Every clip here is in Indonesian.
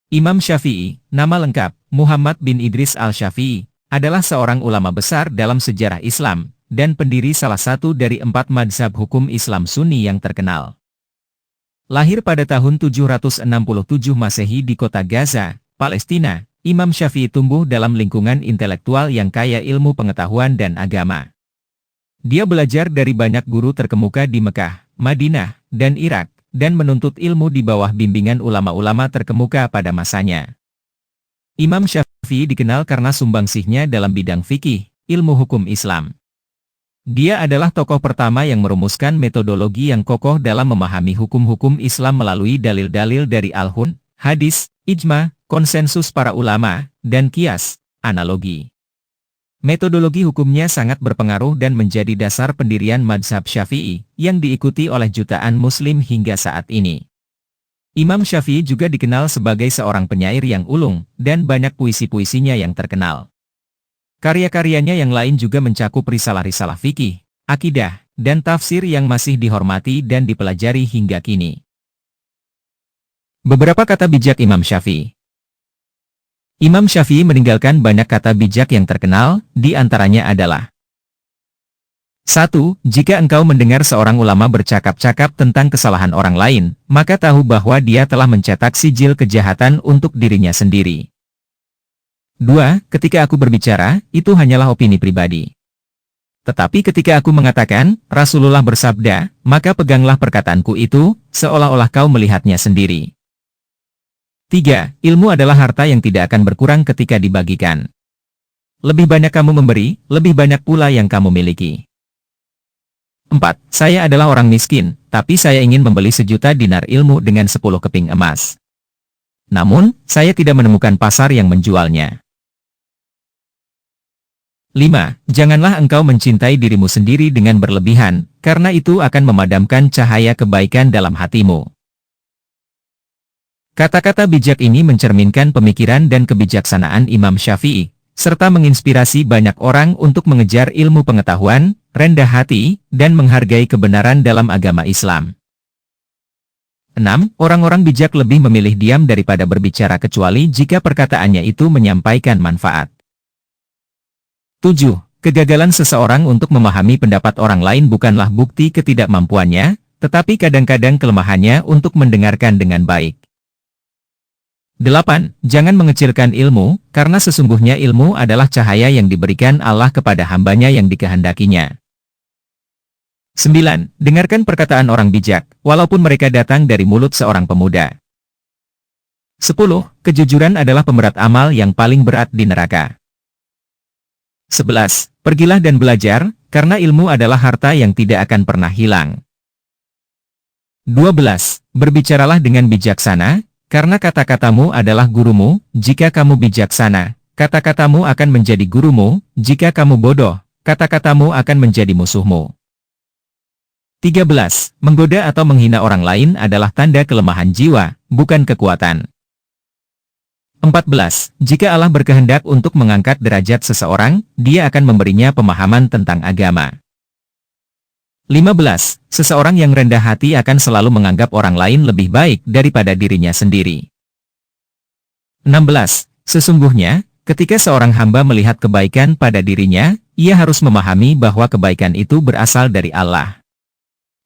Imam Syafi'i, nama lengkap, Muhammad bin Idris al-Syafi'i, adalah seorang ulama besar dalam sejarah Islam, dan pendiri salah satu dari 4 mazhab hukum Islam Sunni yang terkenal. Lahir pada tahun 767 Masehi di kota Gaza, Palestina, Imam Syafi'i tumbuh dalam lingkungan intelektual yang kaya ilmu pengetahuan dan agama. Dia belajar dari banyak guru terkemuka di Mekah, Madinah, dan Irak, dan menuntut ilmu di bawah bimbingan ulama-ulama terkemuka pada masanya. Imam Syafi'i dikenal karena sumbangsihnya dalam bidang fikih, ilmu hukum Islam. Dia adalah tokoh pertama yang merumuskan metodologi yang kokoh dalam memahami hukum-hukum Islam melalui dalil-dalil dari Al-Qur'an, hadis, ijma, konsensus para ulama, dan qiyas, analogi. Metodologi hukumnya sangat berpengaruh dan menjadi dasar pendirian mazhab Syafi'i, yang diikuti oleh jutaan muslim hingga saat ini. Imam Syafi'i juga dikenal sebagai seorang penyair yang ulung, dan banyak puisi-puisinya yang terkenal. Karya-karyanya yang lain juga mencakup risalah-risalah fikih, akidah, dan tafsir yang masih dihormati dan dipelajari hingga kini. Beberapa kata bijak Imam Syafi'i. Imam Syafi'i meninggalkan banyak kata bijak yang terkenal, di antaranya adalah 1. Jika engkau mendengar seorang ulama bercakap-cakap tentang kesalahan orang lain, maka tahu bahwa dia telah mencetak sijil kejahatan untuk dirinya sendiri. 2. Ketika aku berbicara, itu hanyalah opini pribadi. Tetapi ketika aku mengatakan, Rasulullah bersabda, maka peganglah perkataanku itu, seolah-olah kau melihatnya sendiri. 3. Ilmu adalah harta yang tidak akan berkurang ketika dibagikan. Lebih banyak kamu memberi, lebih banyak pula yang kamu miliki. 4. Saya adalah orang miskin, tapi saya ingin membeli 1.000.000 dinar ilmu dengan 10 keping emas. Namun, saya tidak menemukan pasar yang menjualnya. 5. Janganlah engkau mencintai dirimu sendiri dengan berlebihan, karena itu akan memadamkan cahaya kebaikan dalam hatimu. Kata-kata bijak ini mencerminkan pemikiran dan kebijaksanaan Imam Syafi'i, serta menginspirasi banyak orang untuk mengejar ilmu pengetahuan, rendah hati, dan menghargai kebenaran dalam agama Islam. 6. Orang-orang bijak lebih memilih diam daripada berbicara kecuali jika perkataannya itu menyampaikan manfaat. 7. Kegagalan seseorang untuk memahami pendapat orang lain bukanlah bukti ketidakmampuannya, tetapi kadang-kadang kelemahannya untuk mendengarkan dengan baik. 8. Jangan mengecilkan ilmu, karena sesungguhnya ilmu adalah cahaya yang diberikan Allah kepada hambanya yang dikehendakinya. 9. Dengarkan perkataan orang bijak, walaupun mereka datang dari mulut seorang pemuda. 10. Kejujuran adalah pemberat amal yang paling berat di neraka. 11. Pergilah dan belajar, karena ilmu adalah harta yang tidak akan pernah hilang. 12. Berbicaralah dengan bijaksana, karena kata-katamu adalah gurumu. Jika kamu bijaksana, kata-katamu akan menjadi gurumu. Jika kamu bodoh, kata-katamu akan menjadi musuhmu. 13. Menggoda atau menghina orang lain adalah tanda kelemahan jiwa, bukan kekuatan. 14. Jika Allah berkehendak untuk mengangkat derajat seseorang, Dia akan memberinya pemahaman tentang agama. 15. Seseorang yang rendah hati akan selalu menganggap orang lain lebih baik daripada dirinya sendiri. 16. Sesungguhnya, ketika seorang hamba melihat kebaikan pada dirinya, ia harus memahami bahwa kebaikan itu berasal dari Allah.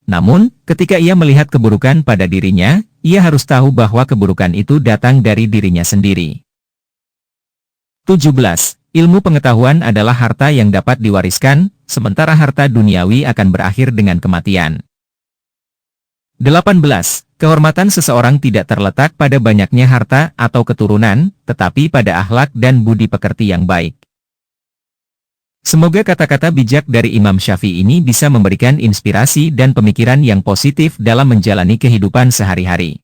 Namun, ketika ia melihat keburukan pada dirinya, ia harus tahu bahwa keburukan itu datang dari dirinya sendiri. 17. Ilmu pengetahuan adalah harta yang dapat diwariskan, sementara harta duniawi akan berakhir dengan kematian. 18. Kehormatan seseorang tidak terletak pada banyaknya harta atau keturunan, tetapi pada akhlak dan budi pekerti yang baik. Semoga kata-kata bijak dari Imam Syafi'i ini bisa memberikan inspirasi dan pemikiran yang positif dalam menjalani kehidupan sehari-hari.